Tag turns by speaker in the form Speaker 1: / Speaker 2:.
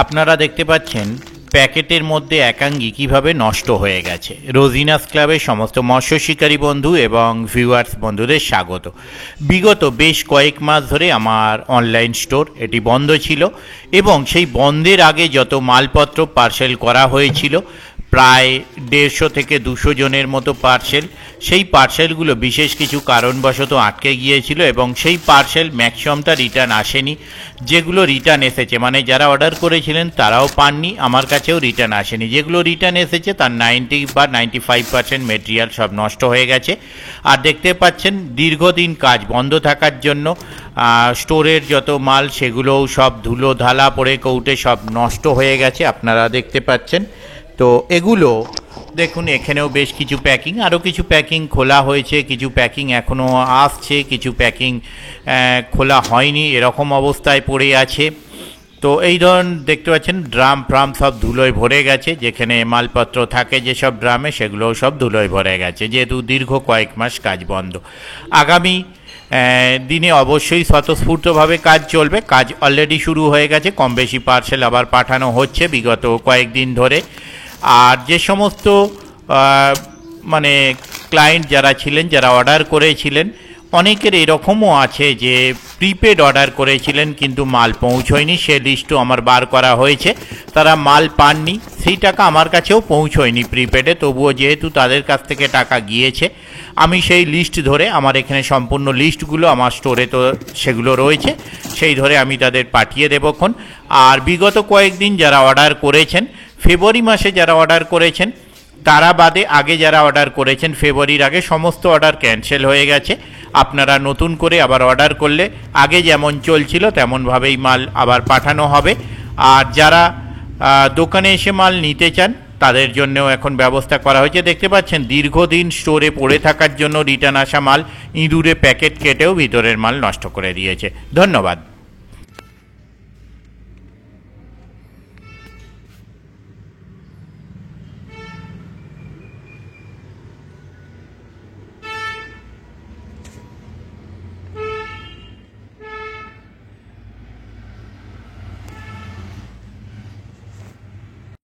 Speaker 1: আপনারা দেখতে পাচ্ছেন প্যাকেটের মধ্যে একাঙ্গি কিভাবে নষ্ট হয়ে গেছে। রোজিনাস ক্লাবের সমস্ত মৎস্য শিকারী বন্ধু এবং ভিউয়ার্স বন্ধুদের স্বাগত। বিগত বেশ কয়েক মাস ধরে আমার অনলাইন স্টোর এটি বন্ধ ছিল এবং সেই বন্ধের আগে যত মালপত্র পার্সেল করা হয়েছিল প্রায় 150 থেকে 200 জনের মতো পার্সেল, সেই পার্সেলগুলো বিশেষ কিছু কারণবশত আটকে গিয়েছিল এবং সেই পার্সেল ম্যাক্সিমামটা রিটার্ন আসেনি। যেগুলো রিটার্ন এসেছে, মানে যারা অর্ডার করেছিলেন তারাও পাননি, আমার কাছেও রিটার্ন আসেনি। যেগুলো রিটার্ন এসেছে তার 90 বা 95% মেটেরিয়াল সব নষ্ট হয়ে গেছে। আর দেখতে পাচ্ছেন দীর্ঘদিন কাজ বন্ধ থাকার জন্য স্টোরের যত মাল সেগুলোও সব ধুলো ধালা পড়ে কৌটে সব নষ্ট হয়ে গেছে, আপনারা দেখতে পাচ্ছেন। তো এগুলো দেখুন, এখানেও বেশ কিছু প্যাকিং, আরও কিছু প্যাকিং খোলা হয়েছে, কিছু প্যাকিং এখনও আসছে, কিছু প্যাকিং খোলা হয়নি, এরকম অবস্থায় পড়ে আছে। তো এই ধরুন দেখতে পাচ্ছেন ড্রাম ফ্রাম সব ধুলোয় ভরে গেছে, যেখানে মালপত্র থাকে যেসব ড্রামে সেগুলোও সব ধুলোয় ভরে গেছে, যেহেতু দীর্ঘ কয়েক মাস কাজ বন্ধ। আগামী দিনে অবশ্যই স্বতঃস্ফূর্তভাবে কাজ চলবে। কাজ অলরেডি শুরু হয়ে গেছে, কম বেশি পার্সেল আবার পাঠানো হচ্ছে বিগত কয়েকদিন ধরে। আর যে সমস্ত মানে ক্লায়েন্ট যারা ছিলেন, যারা অর্ডার করেছিলেন, অনেকের এরকমও আছে যে প্রিপেড অর্ডার করেছিলেন কিন্তু মাল পৌঁছয়নি, সে লিস্টও আমার বার করা হয়েছে। তারা মাল পাননি, সেই টাকা আমার কাছেও পৌঁছয়নি প্রিপেডে, তবুও যেহেতু তাদের কাছ থেকে টাকা গিয়েছে আমি সেই লিস্ট ধরে, আমার এখানে সম্পূর্ণ লিস্টগুলো আমার স্টোরে তো সেগুলো রয়েছে, সেই ধরে আমি তাদের পাঠিয়ে দেবক্ষণ। আর বিগত কয়েকদিন যারা অর্ডার করেছেন, ফেব্রুয়ারি মাসে যারা অর্ডার করেছেন তারা বাদে আগে যারা অর্ডার করেছেন ফেব্রুয়ারির আগে, সমস্ত অর্ডার ক্যান্সেল হয়ে গেছে। আপনারা নতুন করে আবার অর্ডার করলে আগে যেমন চলছিল তেমনভাবেই মাল আবার পাঠানো হবে। আর যারা দোকানে এসে মাল নিতে চান তাদের জন্যও এখন ব্যবস্থা করা হয়েছে। দেখতে পাচ্ছেন দীর্ঘদিন স্টোরে পড়ে থাকার জন্য রিটার্ন আসা মাল ইঁদুরে প্যাকেট কেটেও ভিতরের মাল নষ্ট করে দিয়েছে। ধন্যবাদ।